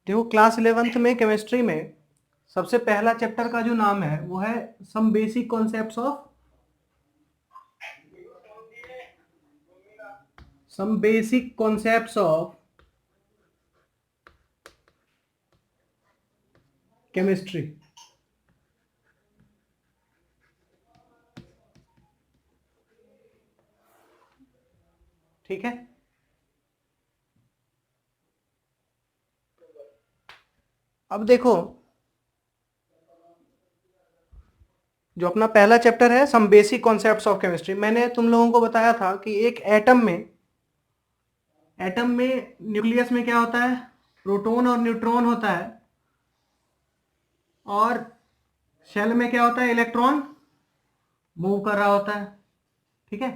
देखो class 11th में chemistry में सबसे पहला चैप्टर का जो नाम है वो है some basic concepts of chemistry. ठीक है, अब देखो जो अपना पहला चैप्टर है some basic concepts of chemistry, मैंने तुम लोगों को बताया था कि एक एटम में न्यूक्लियस में क्या होता है, प्रोटॉन और न्यूट्रॉन होता है, और शेल में क्या होता है, इलेक्ट्रॉन मूव कर रहा होता है। ठीक है,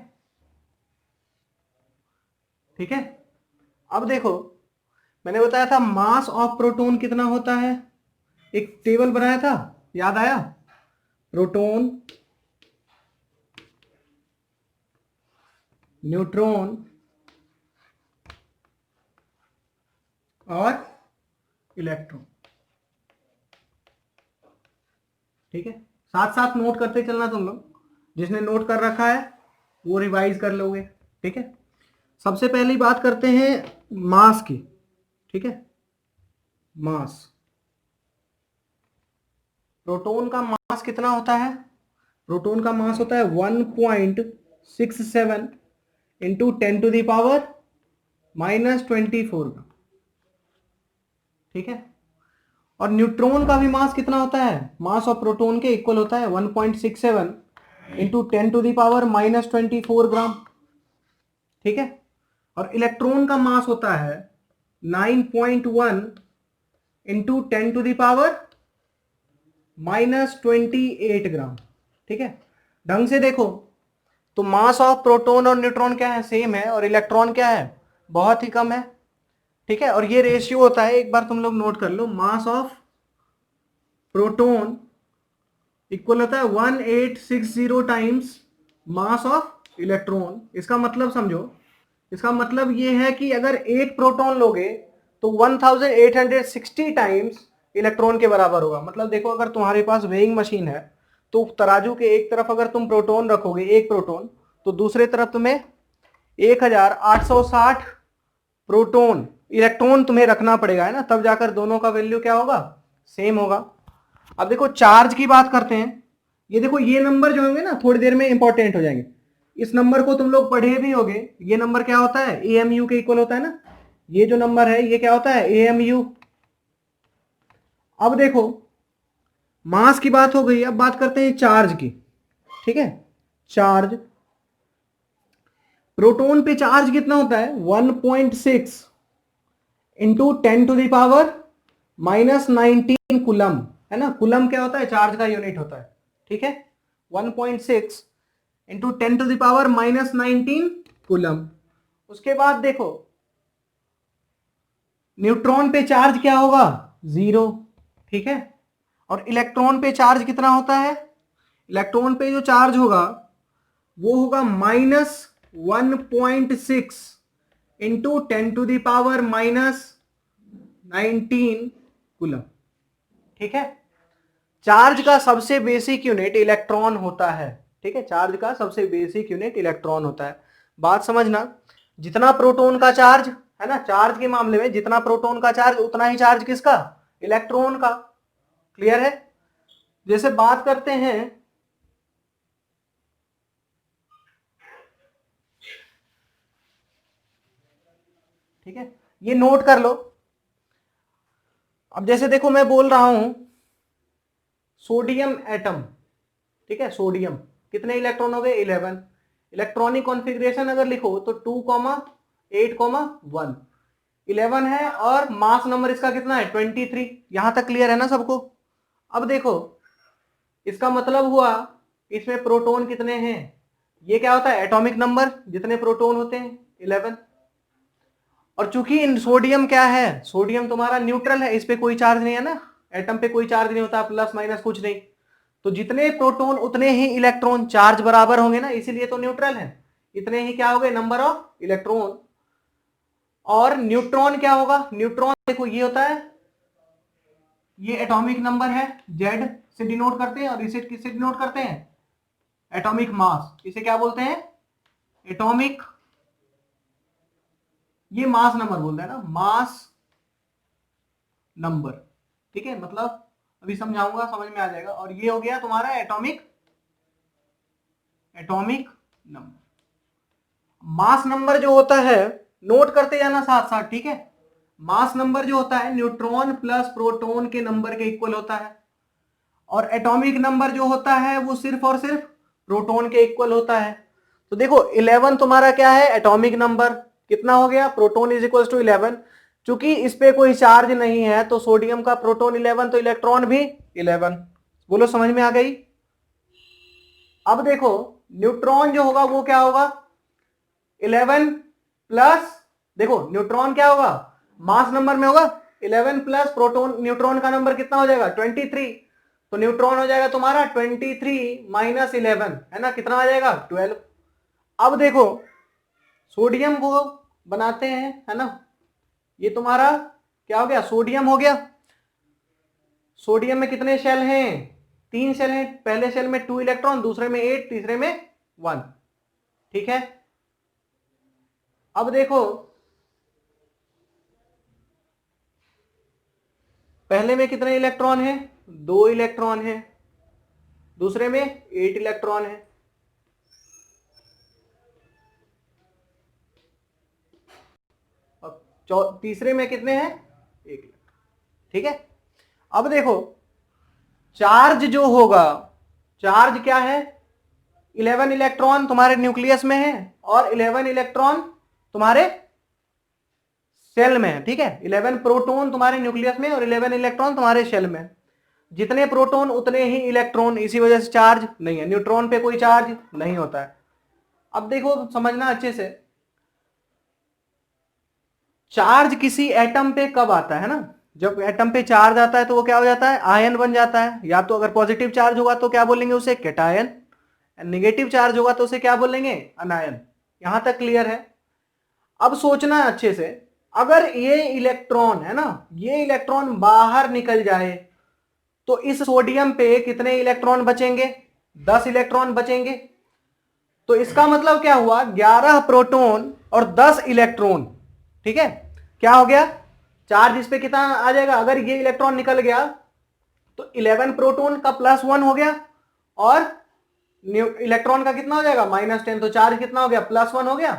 ठीक है। अब देखो मैंने बताया था मास ऑफ प्रोटॉन कितना होता है, एक टेबल बनाया था, याद आया? प्रोटॉन, न्यूट्रॉन और इलेक्ट्रॉन। ठीक है, साथ साथ नोट करते चलना तुम लोग, जिसने नोट कर रखा है वो रिवाइज कर लोगे। ठीक है, सबसे पहली बात करते हैं मास की। ठीक है, मास, प्रोटॉन का मास कितना होता है? प्रोटॉन का मास होता है 1.67 इंटू 10⁻⁻⁴ का। ठीक है, और न्यूट्रॉन का भी मास कितना होता है? मास ऑफ प्रोटॉन के इक्वल होता है 1.67 इंटू 10⁻⁻24 ग्राम। ठीक है, और इलेक्ट्रॉन का मास होता है 9.1 इंटू 10⁻⁻28 ग्राम। ठीक है, ढंग से देखो तो मास ऑफ प्रोटॉन और न्यूट्रॉन क्या है, सेम है, और इलेक्ट्रॉन क्या है, बहुत ही कम है। ठीक है, और ये रेशियो होता है, एक बार तुम लोग नोट कर लो, मास ऑफ प्रोटॉन इक्वल होता है 1860 टाइम्स मास ऑफ इलेक्ट्रॉन। इसका मतलब समझो, इसका मतलब ये है कि अगर एक प्रोटॉन लोगे तो 1860 टाइम्स इलेक्ट्रॉन के बराबर होगा। मतलब देखो अगर तुम्हारे पास वेइंग मशीन है तो तराजू के एक तरफ अगर तुम प्रोटॉन रखोगे, एक प्रोटॉन, तो दूसरे तरफ तुम्हें 1860 प्रोटॉन इलेक्ट्रॉन तुम्हें रखना पड़ेगा, है ना, तब जाकर दोनों का वैल्यू क्या होगा, सेम होगा। अब देखो चार्ज की बात करते हैं, ये देखो ये नंबर जो होंगे ना थोड़ी देर में इंपॉर्टेंट हो जाएंगे, इस नंबर को तुम लोग पढ़े भी होगे। ये नंबर क्या होता है, एएमयू के इक्वल होता है ना, ये जो नंबर है ये क्या होता है, एएमयू। अब देखो मास की बात हो गई, अब बात करते हैं चार्ज की। ठीक है, चार्ज, प्रोटॉन पे चार्ज कितना होता है, 1.6 इंटू 10⁻⁻19 कुलम, है ना। कुलम क्या होता है, चार्ज का यूनिट होता है। ठीक है, 1.6 इंटू 10⁻⁻19 कुलम। उसके बाद देखो न्यूट्रॉन पे चार्ज क्या होगा, 0। ठीक है, और इलेक्ट्रॉन पे चार्ज कितना होता है, इलेक्ट्रॉन पे जो चार्ज होगा वो होगा -1.6 इंटू 10⁻⁻19 कुलम। ठीक है, चार्ज का सबसे बेसिक यूनिट इलेक्ट्रॉन होता है। ठीक है, चार्ज का सबसे बेसिक यूनिट इलेक्ट्रॉन होता है। बात समझना, जितना प्रोटॉन का चार्ज है ना, चार्ज के मामले में जितना प्रोटॉन का चार्ज उतना ही चार्ज किसका, इलेक्ट्रॉन का। क्लियर है? जैसे बात करते हैं, ठीक है, ये नोट कर लो। अब जैसे देखो मैं बोल रहा हूं सोडियम एटम, ठीक है, सोडियम कितने इलेक्ट्रॉन हो गए, 11। इलेक्ट्रॉनिक कॉन्फ़िगरेशन अगर लिखो तो 2,8,1, 11 है, और मास नंबर इसका कितना है, 23। यहां तक क्लियर है ना सबको? अब देखो इसका मतलब हुआ इसमें प्रोटॉन कितने हैं, ये क्या होता है, एटॉमिक नंबर, जितने प्रोटॉन होते हैं 11। और चूंकि इन सोडियम क्या है, सोडियम तुम्हारा न्यूट्रल है, इस पे कोई चार्ज नहीं है ना, एटम पे कोई चार्ज नहीं होता, प्लस माइनस कुछ नहीं, तो जितने प्रोटॉन उतने ही इलेक्ट्रॉन, चार्ज बराबर होंगे ना, इसीलिए तो न्यूट्रल है। इतने ही क्या हो गए, नंबर ऑफ इलेक्ट्रॉन। और न्यूट्रॉन क्या होगा, न्यूट्रॉन देखो ये होता है ये एटॉमिक नंबर है, जेड से डिनोट करते हैं, और इसे किससे डिनोट करते हैं, एटॉमिक मास। इसे क्या बोलते हैं, एटॉमिक, ये मास नंबर बोलते हैं ना, मास नंबर। ठीक है, मतलब अभी समझाऊंगा, समझ में आ जाएगा। और ये हो गया तुम्हारा atomic, atomic number. Mass number जो होता है, नोट करते जाना साथ साथ, ठीक है। मास नंबर जो होता है न्यूट्रॉन प्लस प्रोटॉन के नंबर के इक्वल होता है, और एटॉमिक नंबर जो होता है वो सिर्फ और सिर्फ प्रोटॉन के इक्वल होता है। तो देखो 11 तुम्हारा क्या है, एटॉमिक नंबर। कितना हो गया, प्रोटॉन इज इक्वल टू 11। चूंकि इस पे कोई चार्ज नहीं है तो सोडियम का प्रोटॉन 11 तो इलेक्ट्रॉन भी 11। बोलो समझ में आ गई। अब देखो न्यूट्रॉन जो होगा वो क्या होगा, 11 प्लस, देखो न्यूट्रॉन क्या होगा, मास नंबर में होगा 11 प्लस प्रोटॉन, न्यूट्रॉन का नंबर कितना हो जाएगा 23। तो न्यूट्रॉन हो जाएगा तुम्हारा 23 माइनस 11, है ना, कितना आ जाएगा 12। अब देखो सोडियम को बनाते हैं, है ना, ये तुम्हारा क्या हो गया, सोडियम हो गया। सोडियम में कितने शेल हैं, 3 शेल हैं। पहले शेल में 2 इलेक्ट्रॉन, दूसरे में 8, तीसरे में 1। ठीक है, अब देखो पहले में कितने इलेक्ट्रॉन हैं, 2 इलेक्ट्रॉन हैं, दूसरे में 8 इलेक्ट्रॉन है। अब तीसरे में कितने हैं, 1 इलेक्ट्रॉन। ठीक है, अब देखो चार्ज जो होगा, चार्ज क्या है, 11 इलेक्ट्रॉन तुम्हारे न्यूक्लियस में है और 11 इलेक्ट्रॉन तुम्हारे सेल में है। ठीक है, 11 प्रोटॉन तुम्हारे न्यूक्लियस में और 11 इलेक्ट्रॉन तुम्हारे शेल में। जितने प्रोटॉन उतने ही इलेक्ट्रॉन, इसी वजह से चार्ज नहीं है, न्यूट्रॉन पे कोई चार्ज नहीं होता है। अब देखो समझना अच्छे से, चार्ज किसी एटम पे कब आता है ना, जब एटम पे चार्ज आता है तो वो क्या हो जाता है, आयन बन जाता है। या तो अगर पॉजिटिव चार्ज होगा तो क्या बोलेंगे उसे, कैटायन। नेगेटिव चार्ज होगा तो उसे क्या बोलेंगे, अनायन। यहां तक क्लियर है। अब सोचना अच्छे से, अगर ये इलेक्ट्रॉन है ना, ये इलेक्ट्रॉन बाहर निकल जाए तो इस सोडियम पे कितने इलेक्ट्रॉन बचेंगे, 10 इलेक्ट्रॉन बचेंगे। तो इसका मतलब क्या हुआ, 11 प्रोटॉन और 10 इलेक्ट्रॉन। ठीक है, क्या हो गया, चार्ज इस पे कितना आ जाएगा, अगर ये इलेक्ट्रॉन निकल गया तो 11 प्रोटॉन का +1 हो गया, और इलेक्ट्रॉन का कितना हो जाएगा, -10। तो चार्ज कितना हो गया, +1 हो गया।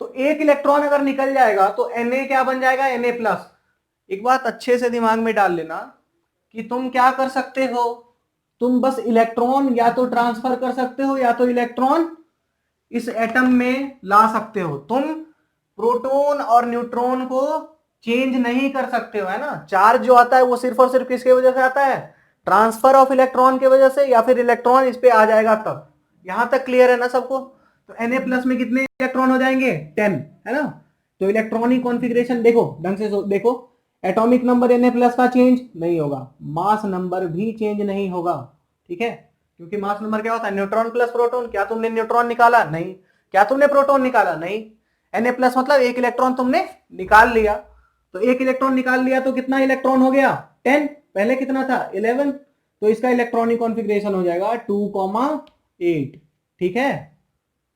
तो एक इलेक्ट्रॉन अगर निकल जाएगा तो Na क्या बन जाएगा, Na+। एक बात अच्छे से दिमाग में डाल लेना कि तुम क्या कर सकते हो, तुम बस इलेक्ट्रॉन या तो ट्रांसफर कर सकते हो या तो इलेक्ट्रॉन इस एटम में ला सकते हो। तुम प्रोटॉन और न्यूट्रॉन को चेंज नहीं कर सकते हो, है ना। चार्ज जो आता है वो सिर्फ और सिर्फ किसके वजह से आता है, ट्रांसफर ऑफ इलेक्ट्रॉन के वजह से, या फिर इलेक्ट्रॉन इस पे आ जाएगा तब। यहां तक क्लियर है ना सबको। तो Na+ में कितने इलेक्ट्रॉन हो जाएंगे, 10, है ना। तो इलेक्ट्रॉनिक कॉन्फ़िगरेशन देखो ढंग से देखो, एटॉमिक नंबर Na+ का चेंज नहीं होगा, मास नंबर भी चेंज नहीं होगा। ठीक है, क्योंकि मास नंबर क्या होता है, न्यूट्रॉन प्लस प्रोटॉन। क्या तुमने न्यूट्रॉन निकाला, नहीं। क्या तुमने प्रोटॉन निकाला, नहीं। Na+ मतलब एक इलेक्ट्रॉन तुमने निकाल लिया। तो एक इलेक्ट्रॉन निकाल लिया तो कितना इलेक्ट्रॉन हो गया, 10। पहले कितना था, 11। तो इसका इलेक्ट्रॉनिक कॉन्फ़िगरेशन हो जाएगा 2,8। ठीक है,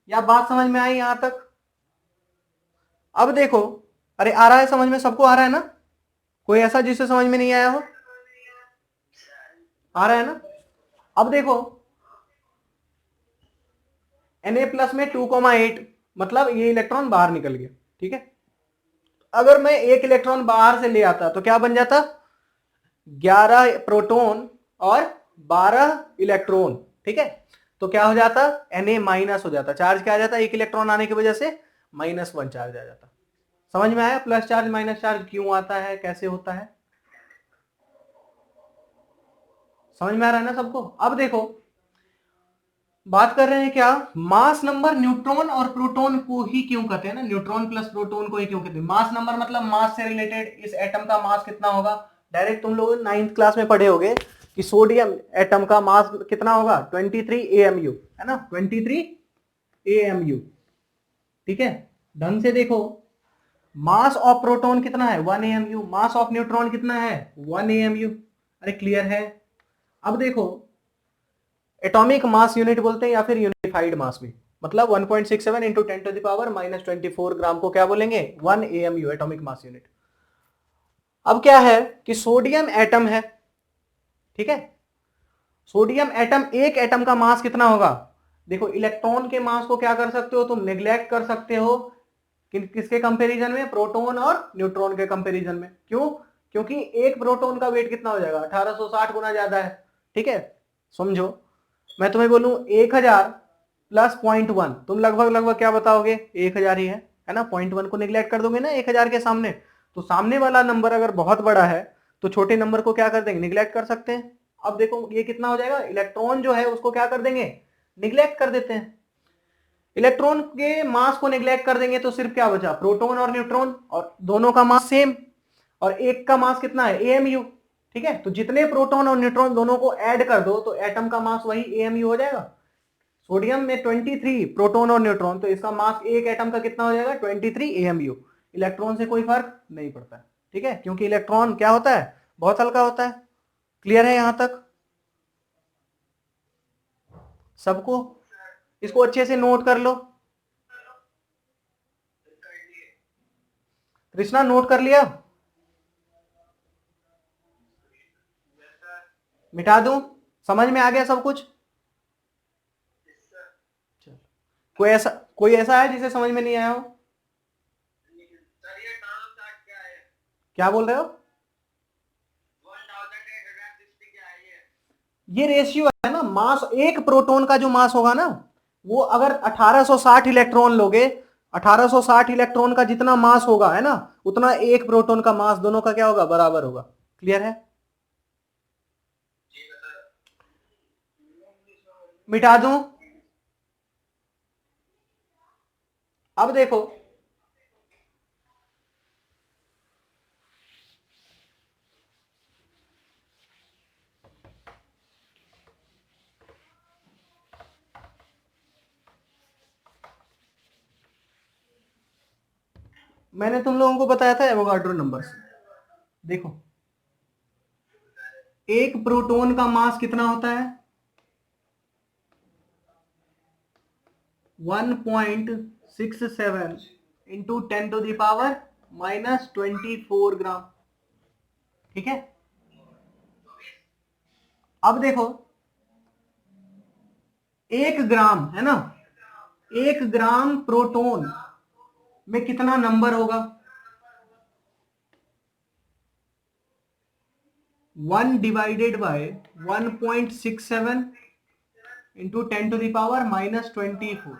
या बात समझ में आई यहां तक। अब देखो, अरे आ रहा है समझ में, सबको आ रहा है ना, कोई ऐसा जिससे समझ में नहीं आया हो, आ रहा है ना। अब देखो Na+ में 2,8 मतलब ये इलेक्ट्रॉन बाहर निकल गया। ठीक है, अगर मैं एक इलेक्ट्रॉन बाहर से ले आता तो क्या बन जाता, 11 प्रोटॉन और 12 इलेक्ट्रॉन। ठीक है, तो क्या हो जाता, Na- हो जाता, चार्ज क्या आ जाता, एक इलेक्ट्रॉन आने की वजह से -1 चार्ज आ जाता। समझ में आया, प्लस चार्ज माइनस चार्ज क्यों आता है, कैसे होता है, समझ में आ रहा है ना सबको। अब देखो बात कर रहे हैं क्या, मास नंबर न्यूट्रॉन और प्रोटॉन को ही क्यों कहते हैं ना, न्यूट्रॉन प्लस प्रोटॉन को ही क्यों कहते हैं। मास नंबर मतलब मास से रिलेटेड, इस एटम का मास कितना होगा। डायरेक्ट तुम लोग 9th क्लास में पढ़े होगे कि सोडियम एटम का मास कितना होगा, 23 AMU, है ना, 23 AMU। ठीक है, ढंग से देखो, मास ऑफ प्रोटॉन कितना है, 1 AMU, मास ऑफ न्यूट्रॉन कितना है, 1 AMU। अरे क्लियर है? अब देखो, एटॉमिक मास यूनिट बोलते हैं या फिर यूनिफाइड मास भी, मतलब 1.67 इंटू 10⁻⁻24 ग्राम को क्या बोलेंगे? 1 AMU, एटॉमिक मास यूनिट। अब क्या है कि सोडियम एटम है, ठीक है, सोडियम एटम, एक एटम का मास कितना होगा? देखो, इलेक्ट्रॉन के मास को क्या कर सकते हो तुम? नेग्लेक्ट कर सकते हो किसके कंपैरिजन में? प्रोटॉन और न्यूट्रॉन के कंपैरिजन में। क्यों? क्योंकि एक प्रोटॉन का वेट कितना हो जाएगा? 1860 गुना ज्यादा है, ठीक है। समझो, मैं तुम्हें बोलूं 1000 प्लस 0.1, तुम लगभग लगभग क्या बताओगे? 1000 ही है ना? 0.1 को निगलेक्ट कर दोगे ना 1000 के सामने, तो सामने वाला नंबर अगर बहुत बड़ा है तो छोटे नंबर को क्या कर देंगे? निगलेक्ट कर सकते हैं। अब देखो ये कितना हो जाएगा? इलेक्ट्रॉन जो है उसको क्या कर देंगे? निगलेक्ट कर देते हैं। इलेक्ट्रॉन के मास को निगलेक्ट कर देंगे तो सिर्फ क्या बचा? प्रोटॉन और न्यूट्रॉन, और दोनों का मास सेम, और एक का मास कितना है? AMU, ठीक है। तो जितने प्रोटॉन और न्यूट्रॉन दोनों को ऐड कर दो तो एटम का मास वही AMU हो जाएगा। सोडियम में 23 प्रोटॉन और न्यूट्रॉन, तो इसका मास एक एटम का कितना हो जाएगा? 23 AMU। इलेक्ट्रॉन से कोई फर्क नहीं पड़ता है, ठीक है, क्योंकि इलेक्ट्रॉन क्या होता है? बहुत हल्का होता है। क्लियर है यहां तक सबको? इसको अच्छे से नोट कर लो। कृष्णा नोट कर लिया? मिटा दूं? समझ में आ गया सब कुछ? कोई ऐसा है जिसे समझ में नहीं आया हो? क्या बोल रहे हो? ये रेशियो है ना, मास, एक प्रोटॉन का जो मास होगा ना, वो अगर 1860 इलेक्ट्रॉन लोगे, 1860 इलेक्ट्रॉन का जितना मास होगा, है ना, उतना एक प्रोटॉन का मास, दोनों का क्या होगा? बराबर होगा। क्लियर है? मिटा दूं? अब देखो, मैंने तुम लोगों को बताया था एवोगाड्रो नंबर्स। देखो, एक प्रोटॉन का मास कितना होता है? 1.67 इंटू 10⁻⁻24 ग्राम, ठीक है। अब देखो, 1 ग्राम, है ना, 1 ग्राम प्रोटॉन में कितना नंबर होगा? 1 डिवाइडेड बाय 1.67 इंटू 10⁻⁻24,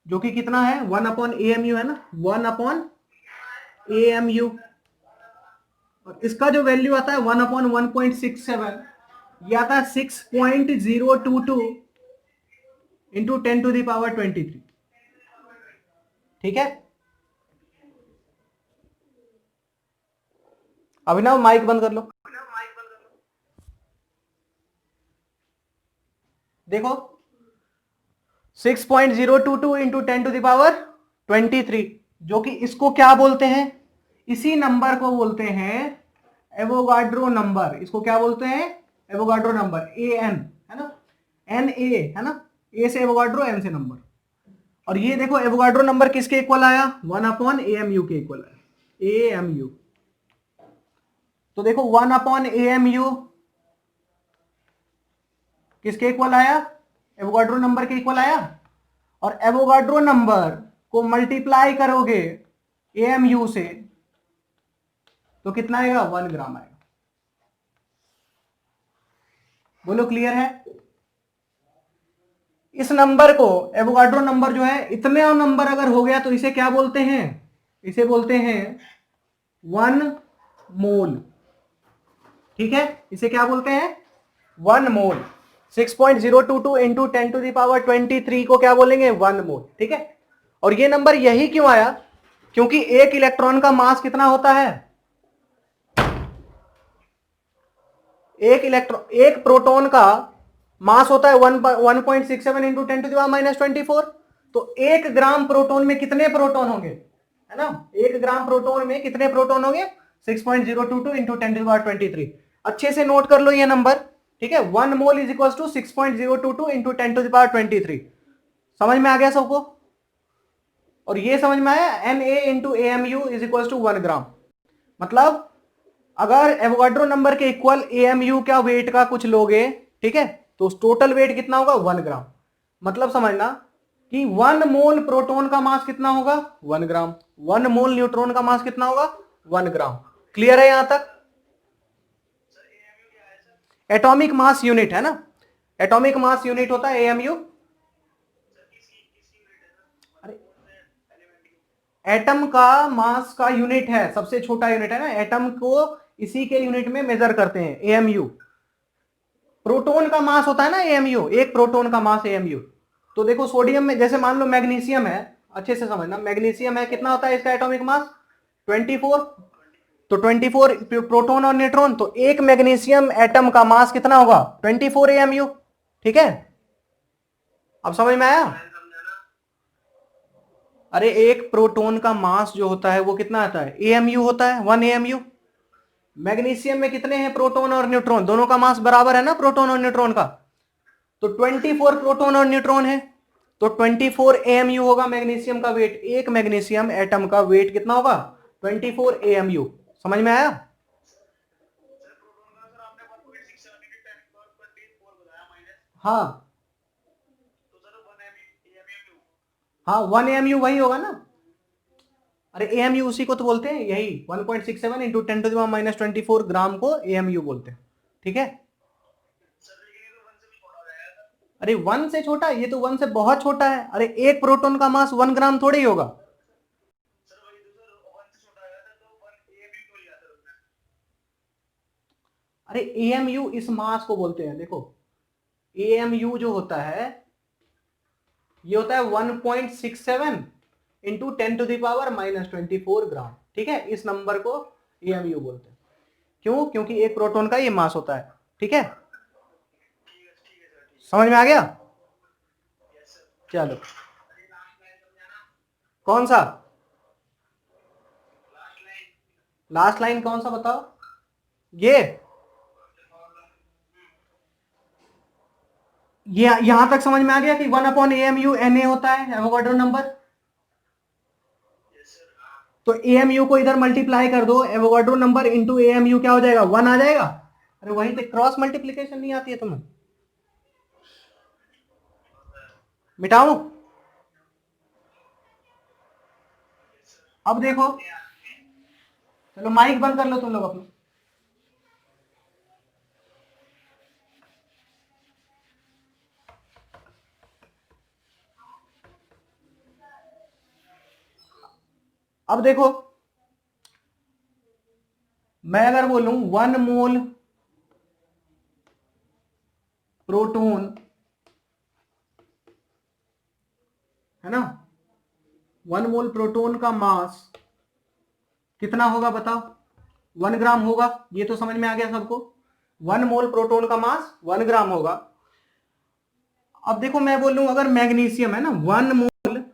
जो कि कितना है? 1/AMU, है ना, 1/AMU। और इसका जो वैल्यू आता है 1/1.67, ये आता है 6.022 इंटू 10⁻23, ठीक है। अभिनव माइक बंद कर लो। देखो, 6.022 इंटू 10⁻23, जो कि इसको क्या बोलते हैं? इसी नंबर को बोलते हैं एवोगाड्रो नंबर। इसको क्या बोलते हैं? एवोगाड्रो नंबर, AN, है ना, NA, है ना, A से एवोगाड्रो, N से नंबर। और ये देखो, एवोगाड्रो नंबर किसके इक्वल आया? 1/AMU के इक्वल आया, AMU। तो देखो 1/AMU किसके इक्वल आया? एवोगाड्रो नंबर के इक्वल आया। और एवोगाड्रो नंबर को मल्टीप्लाई करोगे AMU से तो कितना आएगा? 1 ग्राम आएगा। बोलो क्लियर है? इस नंबर को, एवोगाड्रो नंबर जो है, इतने नंबर अगर हो गया तो इसे क्या बोलते हैं? इसे बोलते हैं 1 मोल, ठीक है। इसे क्या बोलते हैं? 1 मोल। 6.022 इंटू 10⁻23 को क्या बोलेंगे? 1 मोल, ठीक है। और ये नंबर यही क्यों आया? क्योंकि एक इलेक्ट्रॉन का मास कितना होता है? एक प्रोटॉन का मास होता है 1.67 इंटू 10⁻⁻24। तो 1 ग्राम प्रोटॉन में कितने प्रोटॉन होंगे? है ना, 1 ग्राम प्रोटॉन में कितने प्रोटॉन होंगे? 6.022 इंटू 10⁻23। अच्छे से नोट कर लो ये नंबर, ठीक है। 1 mole is equal to 6.022 into 10⁻23। समझ में आ गया सबको? और ये समझ में आया, Na into AMU is equal to 1 gram. मतलब अगर एवोगाड्रो नंबर के इक्वल AMU क्या वेट का कुछ लोगे, ठीक है, तो टोटल वेट कितना होगा? 1 ग्राम। मतलब समझना कि 1 मोल प्रोटॉन का मास कितना होगा? 1 ग्राम। 1 मोल न्यूट्रॉन का मास कितना होगा? 1 ग्राम। क्लियर है यहां तक? एटॉमिक मास यूनिट है ना, एटॉमिक मास यूनिट होता है AMU। एटम का मास का यूनिट है, सबसे छोटा यूनिट है ना, एटम को इसी के यूनिट में मेजर करते हैं, AMU। प्रोटॉन का मास होता है ना AMU, एक प्रोटॉन का मास AMU। तो देखो सोडियम में, जैसे मान लो मैग्नीशियम है, अच्छे से समझना, मैग्नीशियम है, कितना होता है इसका एटॉमिक मास? 24। तो 24 प्रोटॉन और न्यूट्रॉन, तो एक मैग्नीशियम एटम का मास कितना होगा? 24 AMU। ठीक है, अब समझ में आया? अरे एक प्रोटॉन का मास जो होता है वो कितना आता है? AMU होता है, 1 AMU। मैग्नीशियम में कितने हैं प्रोटॉन और न्यूट्रॉन? दोनों का मास बराबर है ना, प्रोटॉन और न्यूट्रॉन का। तो 24 प्रोटॉन और न्यूट्रॉन है, तो 24 AMU होगा मैग्नीशियम का वेट। एक मैग्नीशियम एटम का वेट कितना होगा? 24 AMU। समझ में आया? हाँ हाँ, 1 AMU वही होगा ना। अरे AMU उसी को तो बोलते हैं, यही 1.67 इंटू 10⁻⁻24 ग्राम को AMU बोलते हैं। ठीक है, अरे 1 से छोटा, ये तो 1 से बहुत छोटा है। अरे एक प्रोटॉन का मास 1 ग्राम थोड़ी ही होगा। अरे AMU इस मास को बोलते हैं। देखो AMU जो होता है, ये होता है 1.67 इंटू 10⁻⁻24 ग्राम। ठीक है, इस नंबर को AMU बोलते हैं। क्यों? क्योंकि एक प्रोटॉन का ये मास होता है। ठीक है, समझ में आ गया? चलो, कौन सा लास्ट लाइन? कौन सा बताओ? ये यहां तक समझ में आ गया कि 1/AMU Na होता है एवोगाड्रो नंबर। तो AMU को इधर मल्टीप्लाई कर दो, एवोगाड्रो नंबर इंटू AMU क्या हो जाएगा? 1 आ जाएगा। अरे वहीं पे क्रॉस मल्टीप्लीकेशन नहीं आती है तुम्हें? मिटाऊं? अब देखो, चलो माइक बंद कर लो तुम लोग अपना। अब देखो, मैं अगर बोलूं 1 मोल प्रोटॉन, है ना, 1 मोल प्रोटॉन का मास कितना होगा बताओ? 1 ग्राम होगा। ये तो समझ में आ गया सबको, 1 मोल प्रोटॉन का मास 1 ग्राम होगा। अब देखो मैं बोल लूं अगर मैग्नीशियम है ना, 1 मोल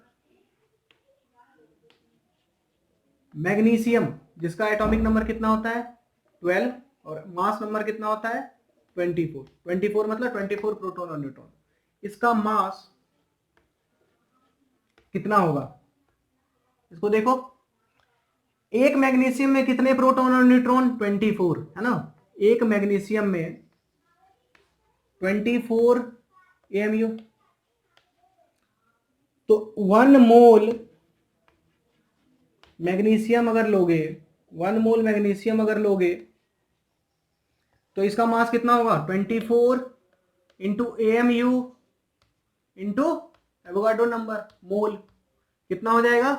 मैग्नीशियम, जिसका एटॉमिक नंबर कितना होता है? 12, और मास नंबर कितना होता है? 24। 24 मतलब 24 प्रोटॉन और न्यूट्रॉन। इसका मास कितना होगा? इसको देखो, एक मैग्नीशियम में कितने प्रोटॉन और न्यूट्रॉन? 24, है ना। एक मैग्नीशियम में 24 AMU। तो 1 मोल मैग्नीशियम अगर लोगे, 1 मोल मैग्नीशियम अगर लोगे, तो इसका मास कितना होगा? 24 into AMU into Avogadro number mole, कितना हो जाएगा?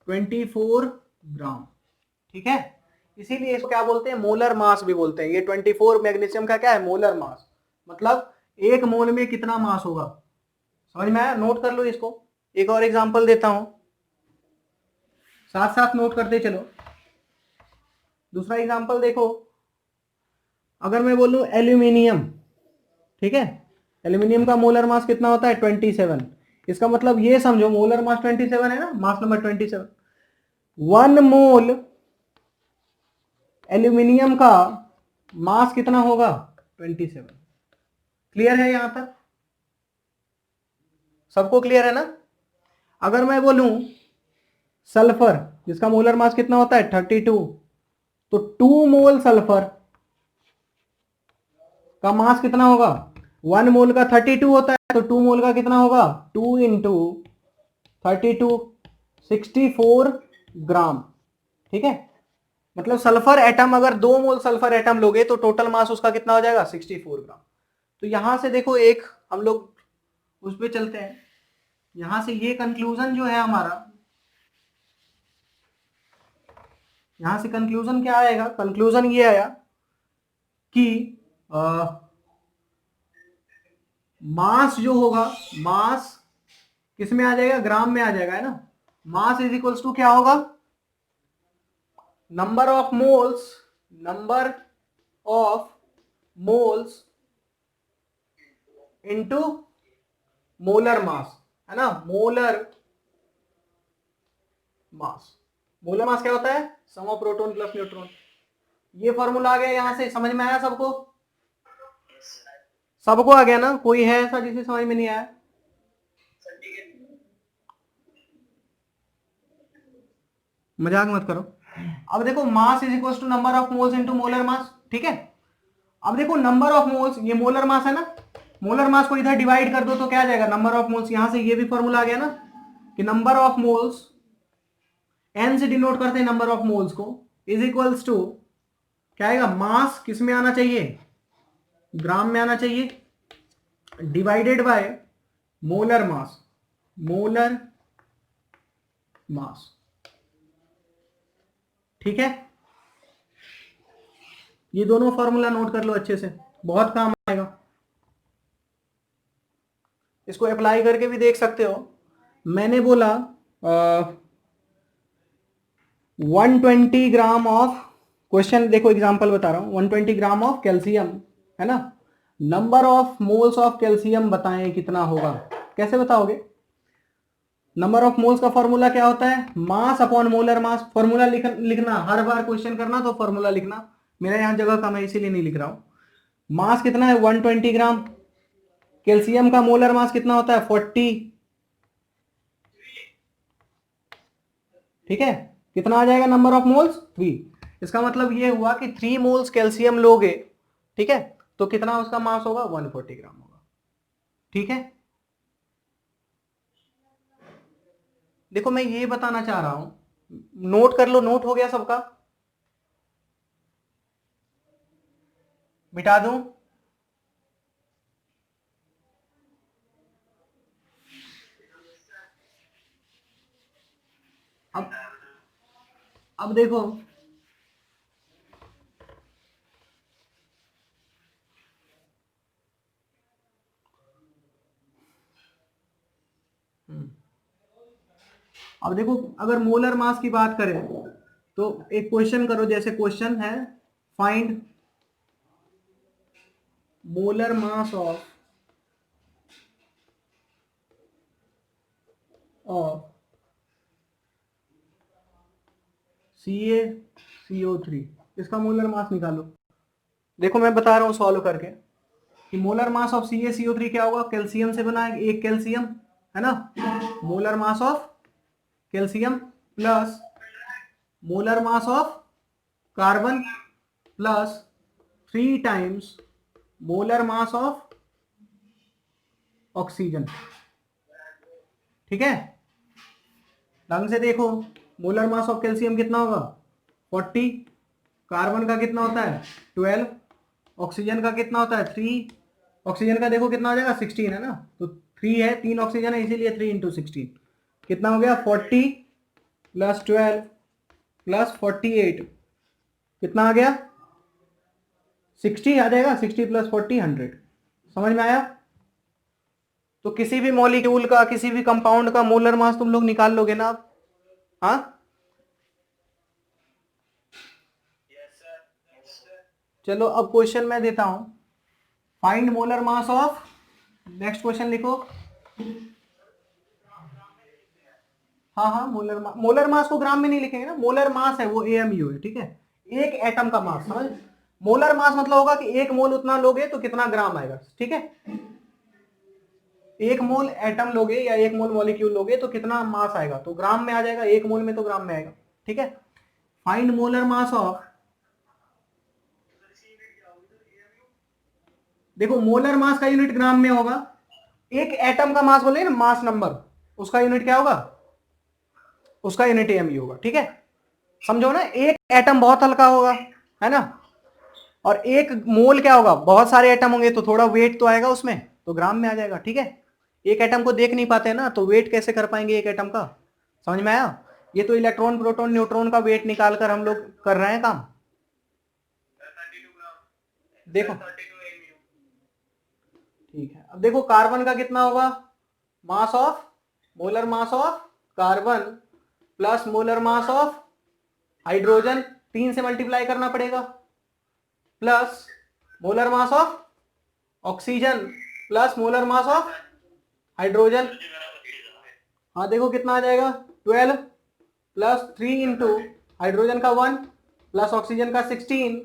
24 ग्राम। ठीक है, इसीलिए इसको क्या बोलते हैं? मोलर मास भी बोलते हैं। ये 24 मैग्नीशियम का क्या है? Molar mass. मतलब एक मोल में कितना मास होगा। समझ में आया? नोट कर लो इसको। एक और एग्जांपल देता हूं, साथ साथ नोट करते चलो। दूसरा एग्जांपल देखो, अगर मैं बोलूं एल्यूमिनियम, ठीक है, एल्यूमिनियम का मोलर मास कितना होता है? 27। इसका मतलब ये समझो, मोलर मास 27 है ना, मास नंबर 27। 1 मोल एल्यूमिनियम का मास कितना होगा 27। क्लियर है यहां तक? सबको क्लियर है ना? अगर मैं बोलूं सल्फर जिसका मोलर मास कितना होता है 32, तो 2 मोल सल्फर का मास कितना होगा? 1 मोल का 32 होता है, तो 2 मोल का कितना होगा? 2 इंटू 32, 64 ग्राम। ठीक है, मतलब सल्फर एटम, अगर 2 मोल सल्फर एटम लोगे तो टोटल मास उसका कितना हो जाएगा 64 ग्राम। तो यहां से देखो एक हम लोग उस पर चलते हैं। यहां से ये कंक्लूजन जो है हमारा, यहां से कंक्लूजन क्या आएगा? कंक्लूजन ये आया कि मास जो होगा, मास किस में आ जाएगा? ग्राम में आ जाएगा, है ना। मास इज इक्वल्स टू क्या होगा? Number of moles, number of moles into molar mass, है ना। मोलर मास, मोलर मास क्या होता है? सम ऑफ प्रोटॉन प्लस न्यूट्रॉन। ये फॉर्मूला आ गया, यहां से समझ में आया सबको? सबको आ गया ना? कोई है ऐसा जिसे समझ में नहीं आया? मजाक मत करो। अब देखो mass is equal to number of moles into molar mass, ठीक है। अब देखो नंबर ऑफ मोल्स, ये मोलर मास है ना, मोलर मास को इधर डिवाइड कर दो तो क्या आ जाएगा? Number of moles. यहां से ये भी फॉर्मूला आ गया ना कि नंबर ऑफ मोल्स, एन से डिनोट करते हैं नंबर ऑफ मोल्स को, इज इक्वल्स टू क्या आएगा? मास किस में आना चाहिए? ग्राम में आना चाहिए, divided by molar mass, molar mass. ठीक है, ये दोनों फॉर्मूला नोट कर लो अच्छे से, बहुत काम आएगा। इसको अप्लाई करके भी देख सकते हो। मैंने बोला 120 ग्राम ऑफ, क्वेश्चन देखो एग्जांपल बता रहा हूं, 120 ग्राम ऑफ कैल्शियम, है ना। Number of moles of calcium बताएं कितना होगा? कैसे बताओगे? नंबर ऑफ मोल्स का फॉर्मूला क्या होता है? Mass upon molar mass. Formula लिखना, हर बार क्वेश्चन करना तो फॉर्मूला लिखना। मेरा यहां जगह कम है इसीलिए नहीं लिख रहा हूं। मास कितना है? 120 ग्राम। कैल्शियम का मोलर मास कितना होता है? 40। ठीक है, कितना आ जाएगा नंबर ऑफ मोल्स? 3। इसका मतलब ये हुआ कि 3 मोल्स कैल्शियम लोगे, ठीक है, तो कितना उसका मास होगा? 140 ग्राम होगा। ठीक है, देखो मैं ये बताना चाह रहा हूं, नोट कर लो। नोट हो गया सबका? मिटा दूं? अब अब देखो, अब देखो अगर मोलर मास की बात करें तो एक क्वेश्चन करो, जैसे क्वेश्चन है find molar mass of CaCO3, इसका मोलर मास निकालो। देखो मैं बता रहा हूं सॉल्व करके कि मोलर मास ऑफ CaCO3 क्या होगा? कैल्शियम से बना है, एक कैल्शियम, है ना। Molar mass of calcium plus molar mass of carbon plus 3 times molar mass of oxygen. ठीक है, ढंग से देखो, मोलर मास ऑफ कैल्शियम कितना होगा? 40। कार्बन का कितना होता है? 12। ऑक्सीजन का कितना होता है? 3। ऑक्सीजन का देखो कितना हो जाएगा? 16, है ना। तो 3 है, 3 ऑक्सीजन है, इसीलिए 3 इंटू 16 कितना हो गया? 40 प्लस 12 प्लस 48 कितना आ गया? 60 आ जाएगा। 60 प्लस 40 100। समझ में आया? तो किसी भी मॉलिक्यूल का, किसी भी कंपाउंड का मोलर मास तुम लोग निकाल लोगे ना आप? हाँ, चलो अब क्वेश्चन मैं देता हूं, find molar mass of, next question लिखो। हाँ हाँ, मोलर मास को ग्राम में नहीं लिखेंगे ना, मोलर मास है वो AMU है, ठीक है। एक एटम का मास, समझ। मोलर मास मतलब होगा कि एक मोल उतना लोगे तो कितना ग्राम आएगा, ठीक है। एक मोल एटम लोगे या एक मोल मॉलिक्यूल लोगे तो कितना मास आएगा, तो ग्राम में आ जाएगा, एक मोल में तो ग्राम में आएगा, ठीक है। फाइंड मोलर मास ऑफ, देखो मोलर मास का यूनिट ग्राम में होगा, एक एटम का मास बोले ना, मास नंबर, उसका यूनिट क्या होगा, उसका यूनिट एमयू होगा, ठीक है। समझो ना, एक एटम बहुत हल्का होगा, है ना, और एक मोल क्या होगा, बहुत सारे एटम होंगे तो थोड़ा वेट तो आएगा उसमें, तो ग्राम में आ जाएगा, ठीक है। एक एटम को देख नहीं पाते ना, तो वेट कैसे कर पाएंगे एक एटम का, समझ में आया। ये तो इलेक्ट्रॉन प्रोटॉन न्यूट्रॉन का वेट निकाल कर हम लोग कर रहे हैं काम। देखो ठीक है, अब देखो कार्बन का कितना होगा, mass of, molar mass of carbon plus molar mass of hydrogen, 3 से मल्टीप्लाई करना पड़ेगा, plus molar mass of oxygen plus molar mass of hydrogen. हाँ देखो कितना आ जाएगा, 12 प्लस 3 इंटू हाइड्रोजन का 1 प्लस ऑक्सीजन का 16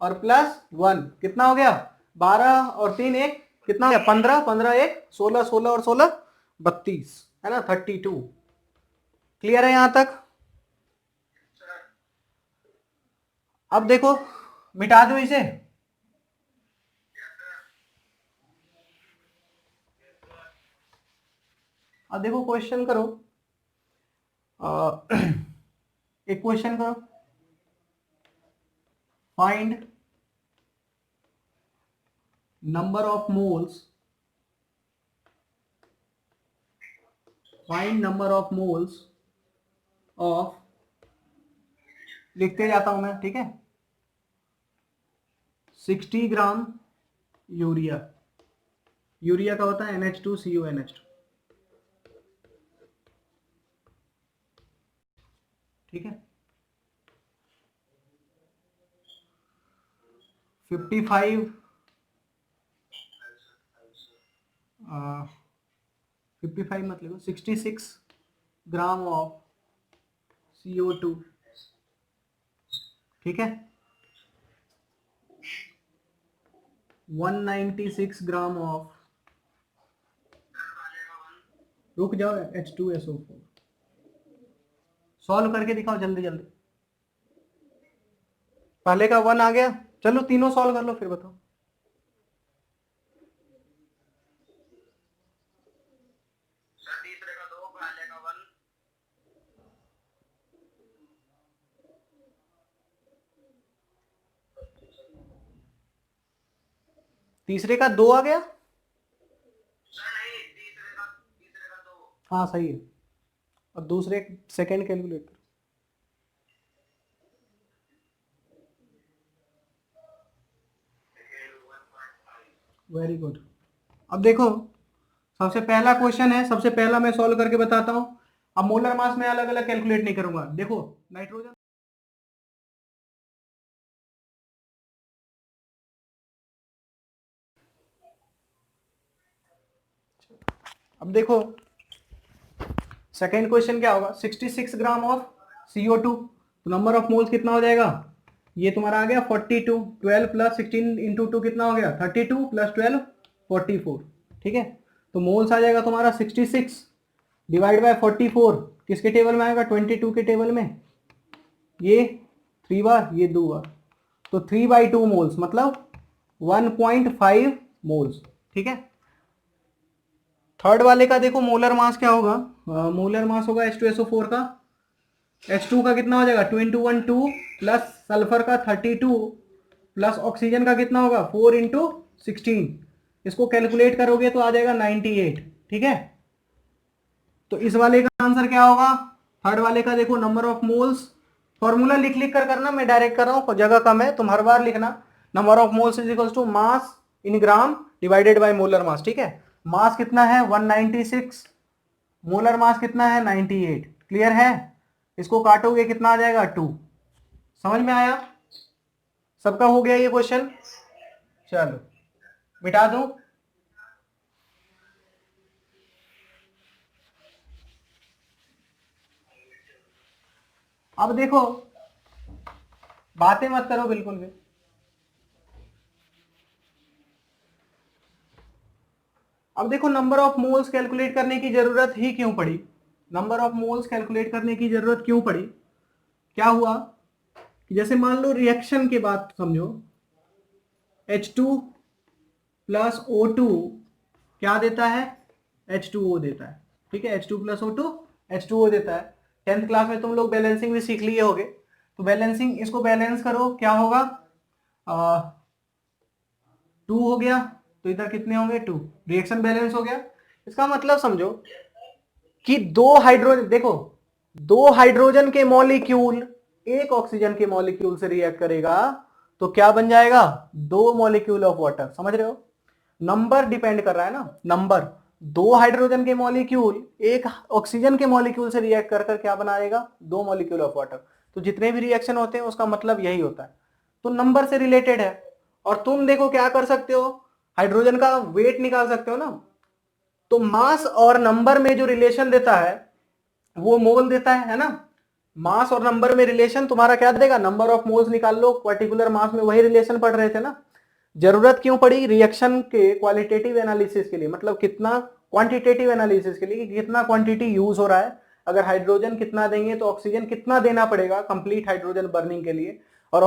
और प्लस 1 कितना हो गया, 12 और 3 1 कितना हो गया, 15, 15 1 16, 16 और 16 32, है ना, 32। क्लियर है यहां तक। अब देखो मिटा दो इसे, अब देखो क्वेश्चन करो, एक क्वेश्चन करो, find number of moles, find number of moles of, लिखते जाता हूं मैं, ठीक है, 60 ग्राम यूरिया, यूरिया का होता है NH2CONH2, ठीक है। 55 55 मत लिखो, 66 ग्राम ऑफ CO2, ठीक है। 196 ग्राम ऑफ, रुक जाओ, H2SO4, सॉल्व करके दिखाओ जल्दी जल्दी, पहले का 1 आ गया, चलो तीनों सॉल्व कर लो फिर बताओ। तीसरे का 2 आ गया, हाँ सही है, और दूसरे सेकंड कैलकुलेटर, वेरी गुड। अब देखो सबसे पहला क्वेश्चन है, सबसे पहला मैं सॉल्व करके बताता हूं। अब मोलर मास में अलग अलग कैलकुलेट नहीं करूंगा, देखो नाइट्रोजन, अब देखो सेकेंड क्वेश्चन क्या होगा, 66 ग्राम ऑफ CO2, तो नंबर ऑफ मोल्स कितना हो जाएगा, ये तुम्हारा आ गया 42, 12 प्लस 16 इंटू 2 कितना हो गया, 32 प्लस 12 44, ठीक है। तो मोल्स आ जाएगा तुम्हारा 66 डिवाइड बाय 44, किसके टेबल में आएगा, 22 के टेबल में, ये 3 बार ये 2 बार, तो 3/2 मोल्स मतलब 1.5 मोल्स, ठीक है। थर्ड वाले का देखो मोलर मास क्या होगा, मोलर मास होगा H2SO4 का, H2 का कितना हो जाएगा, 2 इंटू 1 2 प्लस सल्फर का 32 प्लस ऑक्सीजन का कितना होगा 4 इंटू 16, इसको कैलकुलेट करोगे तो आ जाएगा 98, ठीक है। तो इस वाले का आंसर क्या होगा, थर्ड वाले का देखो नंबर ऑफ मोल्स, फॉर्मूला लिख लिख कर करना, मैं डायरेक्ट कर रहा हूं, जगह कम है, तुम हर बार लिखना, number of moles is equals to mass in gram divided by molar mass, ठीक है। मास कितना है 196, मोलर मास कितना है 98, क्लियर है। इसको काटोगे कितना आ जाएगा 2, समझ में आया, सबका हो गया ये क्वेश्चन, चलो मिटा दूं। अब देखो बातें मत करो बिल्कुल भी। अब देखो नंबर ऑफ मोल्स कैलकुलेट करने की जरूरत ही क्यों पड़ी, नंबर ऑफ मोल्स कैलकुलेट करने की जरूरत क्यों पड़ी? क्या हुआ कि जैसे मान लो रिएक्शन की बात समझो, H2 प्लस O2 क्या देता है? H2O देता है, ठीक है, H2 प्लस O2 H2O देता है। 10th क्लास में तुम लोग बैलेंसिंग भी सीख लिए होगे, तो बैलेंसिंग, इसको बैलेंस करो, क्या होगा? 2 हो गया, तो इधर कितने होंगे? 2। रिएक्शन बैलेंस हो गया। इसका मतलब समझो कि दो हाइड्रोजन, देखो दो हाइड्रोजन के मॉलिक्यूल एक ऑक्सीजन के मॉलिक्यूल से रिएक्ट करेगा तो क्या बन जाएगा? 2 मॉलिक्यूल ऑफ वाटर। समझ रहे हो? नंबर डिपेंड कर रहा है ना, नंबर। दो हाइड्रोजन के मॉलिक्यूल एक ऑक्सीजन के मॉलिक्यूल से रिएक्ट कर क्या बनाएगा? 2 मॉलिक्यूल ऑफ वाटर। तो जितने भी रिएक्शन होते हैं उसका मतलब यही होता है, तो नंबर से रिलेटेड है। और तुम देखो क्या कर सकते हो, हाइड्रोजन का वेट निकाल सकते हो ना, तो मास और नंबर में जो रिलेशन देता है वो मोल देता है ना। मास और नंबर में रिलेशन तुम्हारा क्या देगा? नंबर ऑफ मोल्स निकाल लो, पर्टिकुलर मास में वही रिलेशन पढ़ रहे थे ना। जरूरत क्यों पड़ी रिएक्शन के क्वालिटेटिव एनालिसिस के लिए, मतलब कितना क्वांटिटेटिव एनालिसिस के लिए कि कितना क्वांटिटी यूज हो रहा है। अगर हाइड्रोजन कितना देंगे तो ऑक्सीजन कितना देना पड़ेगा कंप्लीट हाइड्रोजन बर्निंग के लिए, और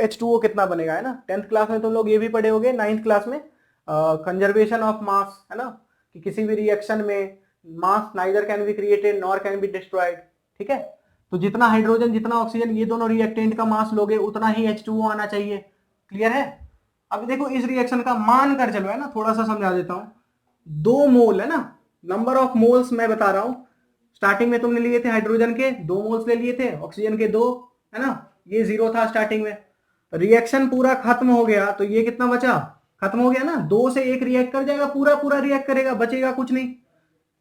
H2O कितना बनेगा, है ना। 10th क्लास में तुम लोग ये भी पढ़े होगे, 9th क्लास में कंजर्वेशन ऑफ मास, है ना, कि किसी भी रिएक्शन में mass neither can be created nor can be destroyed, ठीक है। तो जितना हाइड्रोजन जितना ऑक्सीजन ये दोनों रिएक्टेंट का मास लोगे उतना ही H2O आना चाहिए। क्लियर है? अब देखो इस रिएक्शन का मान कर चलो, है ना, थोड़ा सा समझा देता हूं। 2 मोल है ना, नंबर ऑफ मोल्स मैं बता रहा हूं। स्टार्टिंग में तुमने लिए थे हाइड्रोजन के 2 मोल्स ले लिए थे, ऑक्सीजन के 2, है ना, ये 0 था स्टार्टिंग में। रिएक्शन पूरा खत्म हो गया तो ये कितना बचा? खत्म हो गया ना, 2 से 1 रिएक्ट कर जाएगा, पूरा पूरा रिएक्ट करेगा, बचेगा कुछ नहीं।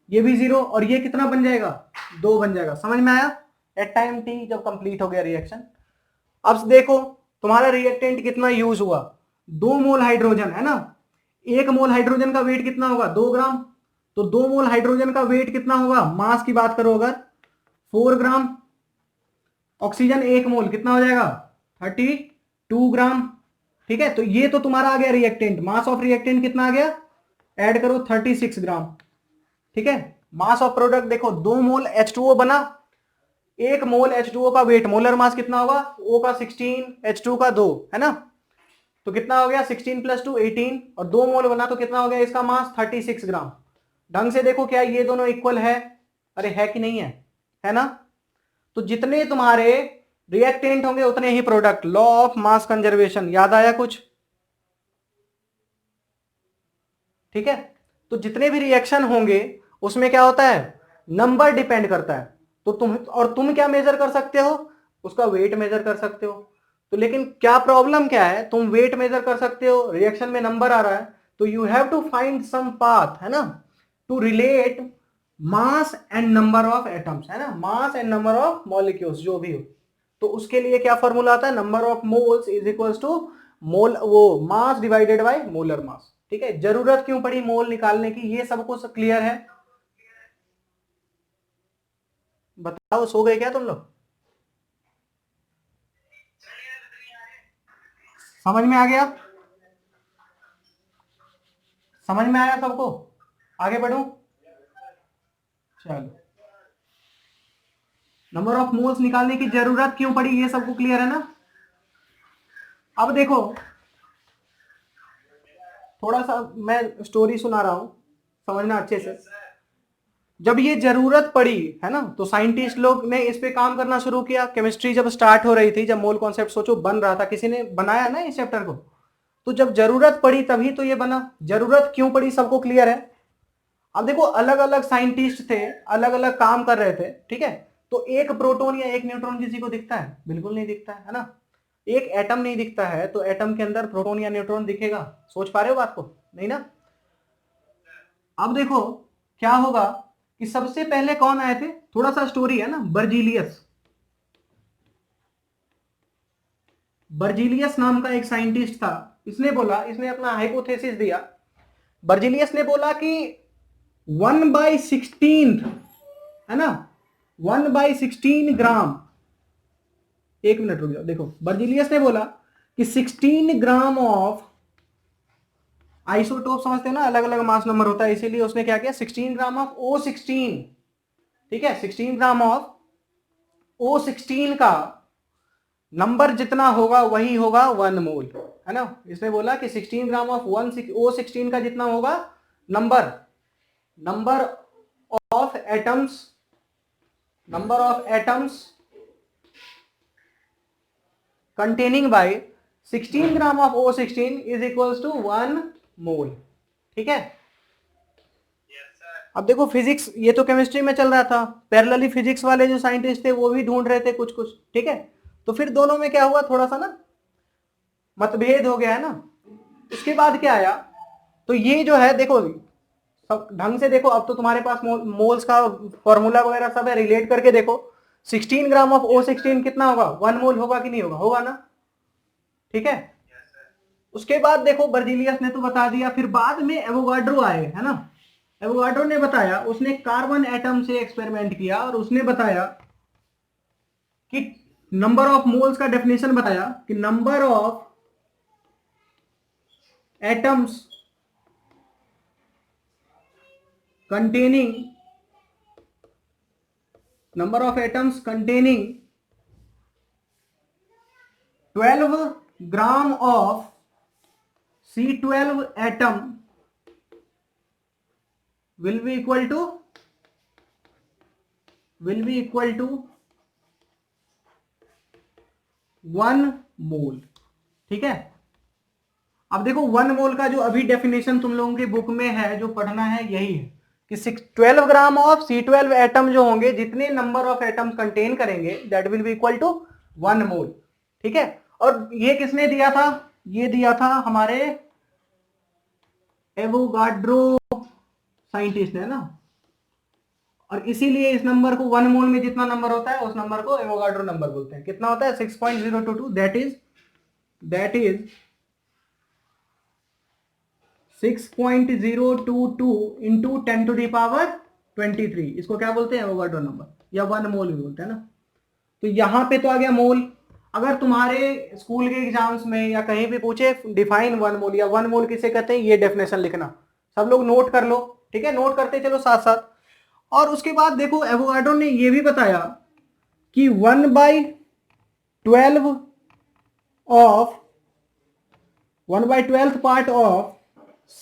ये भी 0 और ये कितना बन जाएगा? 2 बन जाएगा। समझ में आया? एट टाइम t जब कंप्लीट हो गया रिएक्शन। अब देखो तुम्हारा रिएक्टेंट कितना यूज हुआ, 2 मोल हाइड्रोजन, है ना। 1 मोल हाइड्रोजन का वेट कितना होगा? 2 ग्राम। तो 2 मोल हाइड्रोजन का वेट कितना होगा? मास की बात करो अगर 4 ग्राम। ऑक्सीजन 1 मोल कितना हो जाएगा? 32 ग्राम। ठीक है, तो ये तो तुम्हारा आ गया रिएक्टेंट। मास ऑफ रिएक्टेंट कितना आ गया? ऐड करो 36 ग्राम। ठीक है, मास ऑफ प्रोडक्ट देखो 2 मोल H2O बना, 1 मोल H2O का वेट, मोलर मास कितना होगा? O का 16, H2 का 2, है ना। तो कितना हो गया? 16 + 2 18, और 2 मोल बना तो कितना हो गया इसका मास? 36 ग्राम। ढंग से देखो क्या ये दोनों इक्वल है? अरे है कि नहीं है ना। तो जितने तुम्हारे रिएक्टेंट होंगे उतने ही product. Law of mass conservation याद आया कुछ? ठीक है, तो जितने भी रिएक्शन होंगे उसमें क्या होता है? नंबर डिपेंड करता है। तो तुम क्या मेजर कर सकते हो? उसका वेट मेजर कर सकते हो। तो लेकिन क्या प्रॉब्लम क्या है, तुम वेट मेजर कर सकते हो, रिएक्शन में नंबर आ रहा है, तो you have to find some path, है ना, to relate mass and number of atoms, है ना, mass and number of molecules जो भी हो। तो उसके लिए क्या फॉर्मूला आता है? Number of moles is equals to mole, वो mass divided by molar mass. ठीक है, जरूरत क्यों पड़ी मोल निकालने की, ये सबको क्लियर है? बताओ, सो गए क्या तुम लोग? समझ में आ गया? समझ में आया सबको? आगे बढ़ूं? चलो, नंबर ऑफ मोल्स निकालने की जरूरत क्यों पड़ी ये सबको क्लियर है ना। अब देखो थोड़ा सा मैं स्टोरी सुना रहा हूं, समझना अच्छे से। जब ये जरूरत पड़ी, है ना, तो साइंटिस्ट लोग ने इस पे काम करना शुरू किया। केमिस्ट्री जब स्टार्ट हो रही थी, जब मोल कॉन्सेप्ट सोचो बन रहा था, किसी ने बनाया ना इस चैप्टर को, तो जब जरूरत पड़ी तभी तो ये बना। जरूरत क्यों पड़ी सबको क्लियर है? अब देखो अलग अलग साइंटिस्ट थे, अलग अलग काम कर रहे थे, ठीक है। तो एक प्रोटॉन या एक न्यूट्रॉन किसी को दिखता है? बिल्कुल नहीं दिखता है ना। एक एटम नहीं दिखता है तो एटम के अंदर प्रोटॉन या न्यूट्रॉन दिखेगा? सोच पा रहे हो बात को? नहीं ना। अब देखो क्या होगा कि सबसे पहले कौन आए थे, थोड़ा सा स्टोरी है ना। बर्जीलियस, बर्जीलियस नाम का एक साइंटिस्ट था। इसने बोला, इसने अपना हाइपोथेसिस दिया। बर्जीलियस ने बोला कि 1/16, है ना, 1/16 ग्राम एक मिनट रुक जाओ। देखो बर्जीलियस ने बोला कि 16 ग्राम ऑफ आइसोटोप, समझते हैं ना, अलग अलग मास नंबर होता है, इसीलिए उसने क्या किया, 16 ग्राम ऑफ O16, ठीक है, 16 ग्राम ऑफ O16 का नंबर जितना होगा वही होगा 1 मोल, है ना। इसने बोला कि 16 ग्राम ऑफ O16 का जितना होगा number number of atoms containing by 16 gram of O16 is equals to 1 mole, ठीक है। अब देखो फिजिक्स, ये तो केमिस्ट्री में चल रहा था, पैरेलली फिजिक्स वाले जो साइंटिस्ट थे वो भी ढूंढ रहे थे कुछ कुछ, ठीक है। तो फिर दोनों में क्या हुआ, थोड़ा सा ना मतभेद हो गया है ना। उसके बाद क्या आया, तो ये जो है देखो सब ढंग से देखो, अब तो तुम्हारे पास मोल्स का फॉर्मूला वगैरह सब है, रिलेट करके देखो। 16 ग्राम ऑफ O16 कितना होगा, 1 मोल होगा कि नहीं होगा, होगा ना, ठीक है। उसके बाद देखो बर्जीलियस ने तो बता दिया, फिर बाद में एवोगाड्रो आए, है ना। एवोगाड्रो ने बताया, उसने कार्बन एटम से एक्सपेरिमेंट किया और उसने बताया कि नंबर ऑफ मोल्स का डेफिनेशन बताया कि number of atoms containing 12 gram of C12 atom will be equal to 1 mole, ठीक है। अब देखो 1 मोल का जो अभी डेफिनेशन तुम लोगों की बुक में है, जो पढ़ना है यही है कि 12 ग्राम ऑफ C12 एटम जो होंगे, जितने नंबर ऑफ एटम कंटेन करेंगे, that will be equal to 1 mole, ठीक है। और ये किसने दिया था, ये दिया था हमारे एवोगाड्रो साइंटिस्ट ने ना। और इसीलिए इस नंबर को 1 मोल में जितना नंबर होता है उस नंबर को एवोगाड्रो नंबर बोलते हैं। कितना होता है, 6.022, that is 6.022 into 10 to the power 23, इसको क्या बोलते हैं, एवोगाड्रो नंबर, या 1 मोल भी बोलते हैं ना। तो यहां पे तो आ गया मोल। अगर तुम्हारे स्कूल के एग्जाम्स में या कहीं भी पूछे डिफाइन 1 मोल या 1 मोल किसे कहते हैं, ये डेफिनेशन लिखना, सब लोग नोट कर लो, ठीक है, नोट करते चलो साथ साथ। और उसके बाद देखो एवोगाड्रो ने ये भी बताया कि 1/12 of 1/12th part of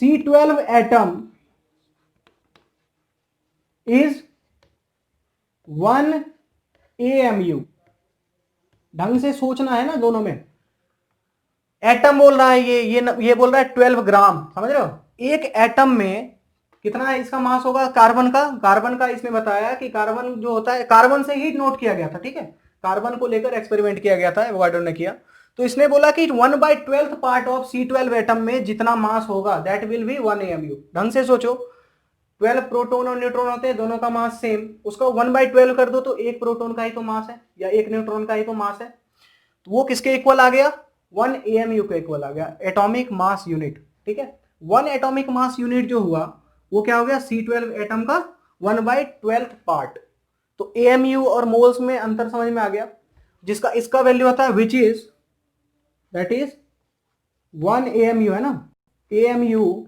C12 atom is 1 AMU। ढंग से सोचना है ना दोनों में। एटम बोल रहा है ये बोल रहा है 12 ग्राम, समझ रहे हो। एक एटम में कितना है इसका मास होगा, कार्बन का इसने बताया कि कार्बन जो होता है, कार्बन से ही नोट किया गया था, ठीक है, कार्बन को लेकर एक्सपेरिमेंट किया गया था, एवोगाड्रो ने किया। तो इसने बोला कि 1/12th part of C12 atom में जितना मास होगा दैट विल बी 1 AMU। ढंग से सोचो, 12 प्रोटॉन और न्यूट्रॉन होते हैं, दोनों का मास सेम, उसका 1/12 कर दो तो एक प्रोटॉन का ही तो मास है या एक न्यूट्रॉन का ही तो मास है। तो वो किसके इक्वल आ गया, 1 AMU के इक्वल आ गया, एटॉमिक मास यूनिट, ठीक है। 1 एटॉमिक मास यूनिट जो हुआ वो क्या हो गया, C12 एटम का 1/12th पार्ट। तो AMU और मोल्स में अंतर समझ में आ गया, जिसका इसका वैल्यू आता है which is that is 1 AMU, है ना। AMU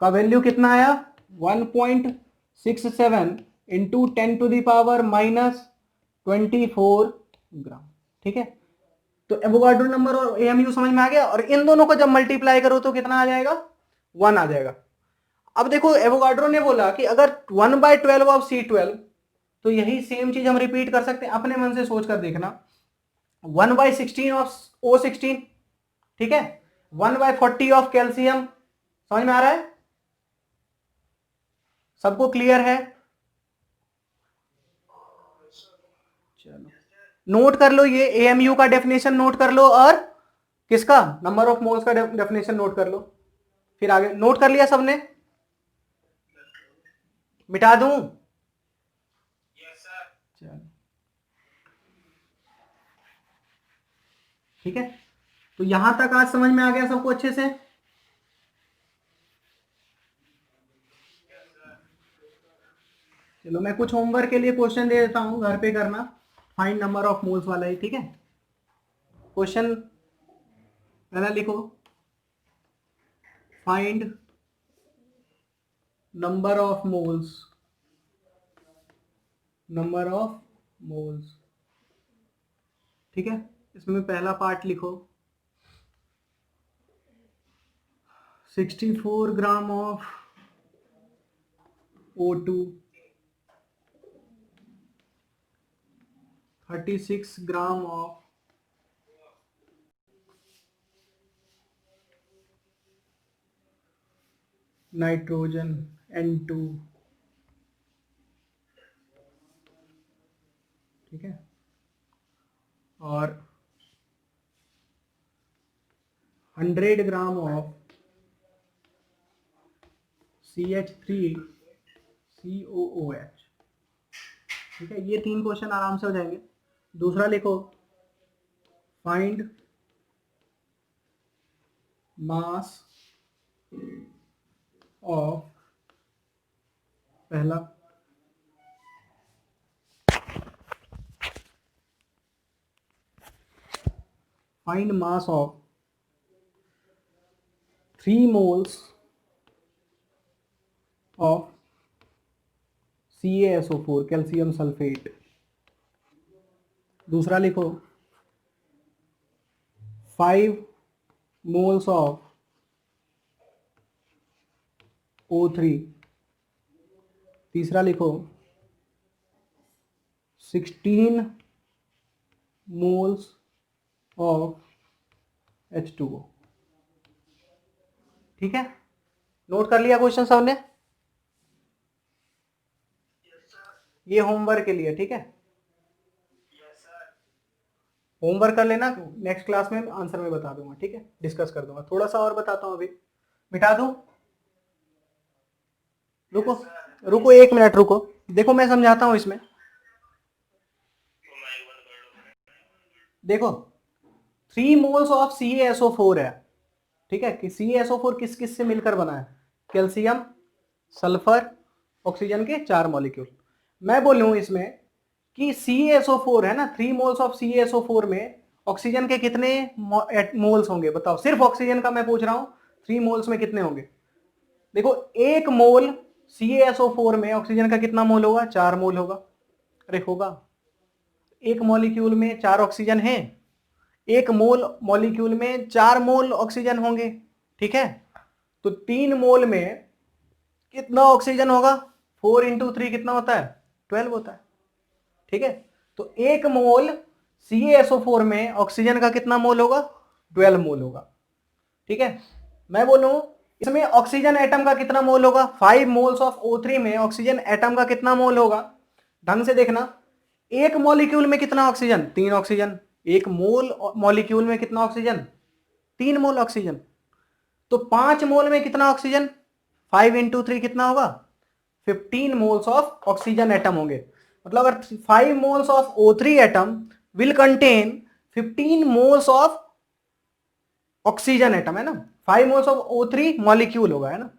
का वैल्यू कितना आया, 1.67 इंटू 10 टू दी पावर -24 ग्राम, ठीक है। तो एवोगाड्रो नंबर और AMU समझ में आ गया, और इन दोनों को जब मल्टीप्लाई करो तो कितना आ जाएगा, 1 आ जाएगा। अब देखो एवोगाड्रो ने बोला कि अगर 1/12 ऑफ C12, तो यही सेम चीज हम रिपीट कर सकते हैं, अपने मन से सोच कर देखना, 1/16 ऑफ O16, ठीक है, 1/40 ऑफ कैल्शियम। समझ में आ रहा है, सबको क्लियर है, चलो नोट कर लो, ये AMU का डेफिनेशन नोट कर लो, और किसका, नंबर ऑफ मोल्स का डेफिनेशन नोट कर लो। फिर आगे नोट कर लिया सबने, मिटा दूं, चलो ठीक है। तो यहां तक आज समझ में आ गया सबको अच्छे से। चलो मैं कुछ होमवर्क के लिए क्वेश्चन दे देता हूं, घर पे करना। फाइंड नंबर ऑफ मोल्स वाला है, ठीक है। क्वेश्चन पहला लिखो, find number of moles, number of moles, ठीक है। इसमें पहला पार्ट लिखो, 64 gram of O2, 36 gram of nitrogen N2, ठीक है, और 100 ग्राम ऑफ CH3COOH, ठीक है। ये 3 क्वेश्चन आराम से हो जाएंगे। दूसरा लिखो, फाइंड मास ऑफ, पहला find mass of 3 moles of CaSO4 calcium sulphate. दूसरा लिखो, 5 moles of O3। तीसरा लिखो, 16 moles of H2O, ठीक है। नोट कर लिया क्वेश्चन सबने? ये होमवर्क के लिए, ठीक है। होमवर्क कर लेना, नेक्स्ट क्लास में आंसर में बता दूंगा, ठीक है, डिस्कस कर दूंगा। थोड़ा सा और बताता हूँ, अभी मिटा दूं? रुको रुको 1 मिनट रुको, देखो मैं समझाता हूँ इसमें। देखो 3 moles ऑफ CaSO4 है, ठीक है, कि CaSO4 किस किस से मिलकर बना है? कैल्शियम, सल्फर, ऑक्सीजन के 4 मॉलिक्यूल। मैं बोलूँ इसमें कि CaSO4 है ना, 3 moles ऑफ CaSO4 में ऑक्सीजन के कितने मोल्स होंगे बताओ? सिर्फ ऑक्सीजन का मैं पूछ रहा हूँ, 3 moles में कितने होंगे? देखो 1 मोल CaSO4 में ऑक्सीजन का कितना मोल होगा? 4 मोल होगा। अरे होगा, एक मॉलिक्यूल में 4 ऑक्सीजन है, एक मोल मॉलिक्यूल में 4 मोल ऑक्सीजन होंगे, ठीक है। तो 3 मोल में कितना ऑक्सीजन होगा? 4 × 3 कितना होता है? 12 होता है, ठीक है। तो 1 मोल CaSO4 में ऑक्सीजन का कितना मोल होगा? 12 मोल होगा, ठीक है। मैं बोलूं इसमें ऑक्सीजन एटम का कितना मोल होगा? 5 मोल्स ऑफ O3 में ऑक्सीजन एटम का कितना मोल होगा? ढंग से देखना, एक मॉलिक्यूल में कितना ऑक्सीजन? 3 ऑक्सीजन। एक मोल मॉलिक्यूल में कितना ऑक्सीजन? 3 मोल ऑक्सीजन। तो 5 मोल में कितना ऑक्सीजन? 5 × 3 कितना होगा? 15 मोल्स ऑफ ऑक्सीजन एटम होंगे। मतलब अगर 5 moles of O3 atom will contain 15 moles of oxygen atom, है ना। 5 मोल्स ऑफ O3 मॉलिक्यूल होगा, है ना।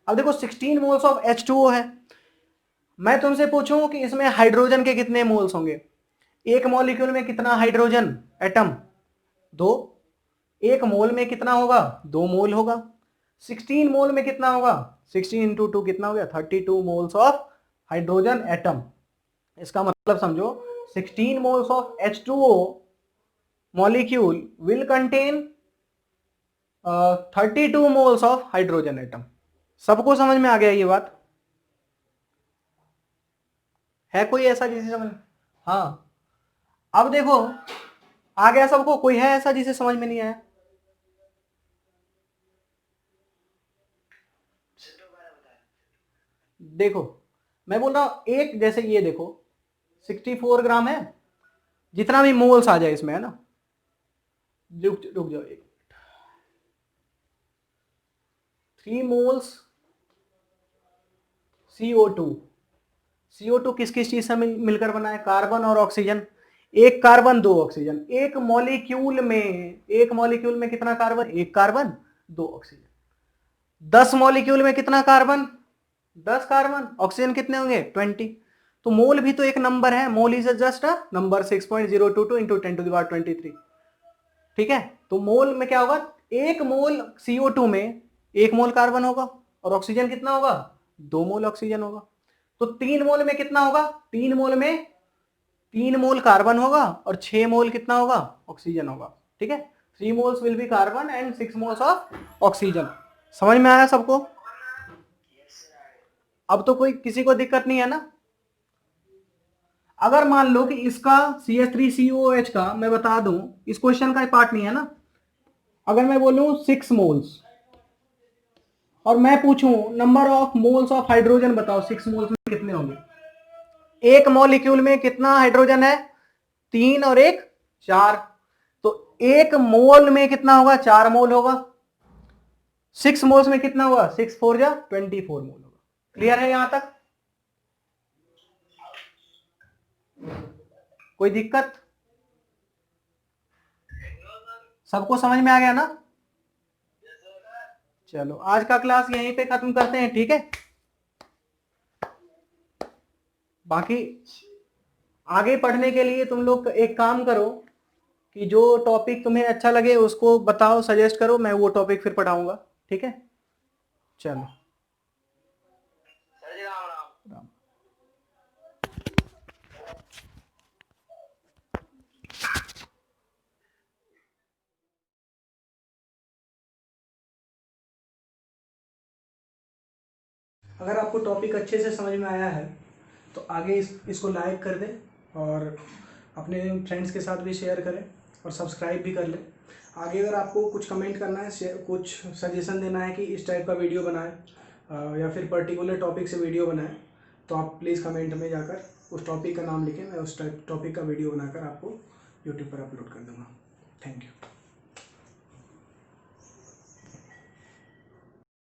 अब देखो 16 मोल्स ऑफ H2O है। मैं तुमसे पूछूं कि इसमें हाइड्रोजन के कितने मोल्स होंगे? एक मॉलिक्यूल में कितना हाइड्रोजन एटम? 2। एक मोल में कितना होगा? 2 मोल होगा। 16 मोल में कितना होगा? 16 × 2 कितना हो गया? 32 मोल्स ऑफ हाइड्रोजन एटम। इसका मतलब समझो 16 moles of H2O molecule will contain 32 moles of hydrogen atom. सबको समझ में आ गया ये बात? है कोई ऐसा जिसे समझ? हाँ, अब देखो आ गया सबको? कोई है ऐसा जिसे समझ में नहीं आया? देखो मैं बोल रहा हूं, एक जैसे ये देखो 64 ग्राम है, जितना भी मोल्स आ जाए इसमें, है ना। रुक जाओ एक, 3 मोल्स CO2। CO2 किस किस चीज से मिलकर बना है? कार्बन और ऑक्सीजन। एक कार्बन 2 ऑक्सीजन। एक मॉलिक्यूल में कितना कार्बन? एक कार्बन 2 ऑक्सीजन। 10 मॉलिक्यूल में कितना कार्बन? 10 कार्बन। ऑक्सीजन कितने होंगे? 20। तो मोल भी तो एक नंबर है, mole is just a number 6.022 into 10⁻23। ठीक है, तो मोल में क्या होगा, एक मोल CO2 में 1 मोल कार्बन होगा और ऑक्सीजन कितना होगा, 2 मोल ऑक्सीजन होगा। तो 3 मोल में कितना होगा, 3 मोल में 3 मोल कार्बन होगा और 6 मोल कितना होगा, ऑक्सीजन होगा। ठीक है, 3 moles will be carbon and 6 moles of oxygen. समझ में आया सबको? अब तो कोई किसी को दिक्कत नहीं है ना? अगर मान लो कि इसका CH3COOH का मैं बता दूं, इस क्वेश्चन का पार्ट नहीं है ना, अगर मैं बोलूं 6 मोल्स और मैं पूछूं number of moles of hydrogen बताओ 6 मोल्स में कितने होंगे? एक मॉलिक्यूल में कितना हाइड्रोजन है, 3 और 1 4। तो 1 मोल में कितना होगा, 4 मोल होगा। 6 मोल्स में कितना होगा, 6 4 जा 24 मोल होगा। क्लियर है यहां तक? कोई दिक्कत? सबको समझ में आ गया ना? चलो आज का क्लास यहीं पे खत्म करते हैं, ठीक है? बाकी आगे पढ़ने के लिए तुम लोग एक काम करो कि जो टॉपिक तुम्हें अच्छा लगे उसको बताओ, सजेस्ट करो, मैं वो टॉपिक फिर पढ़ाऊंगा। ठीक है, चलो। राम। अगर आपको टॉपिक अच्छे से समझ में आया है तो आगे इसको लाइक कर दें और अपने फ्रेंड्स के साथ भी शेयर करें और सब्सक्राइब भी कर लें। आगे अगर आपको कुछ कमेंट करना है, कुछ सजेशन देना है कि इस टाइप का वीडियो बनाएं या फिर पर्टिकुलर टॉपिक से वीडियो बनाएं, तो आप प्लीज़ कमेंट में जाकर उस टॉपिक का नाम लिखें, मैं उस टॉपिक का वीडियो बनाकर आपको यूट्यूब पर अपलोड कर दूँगा। Thank you.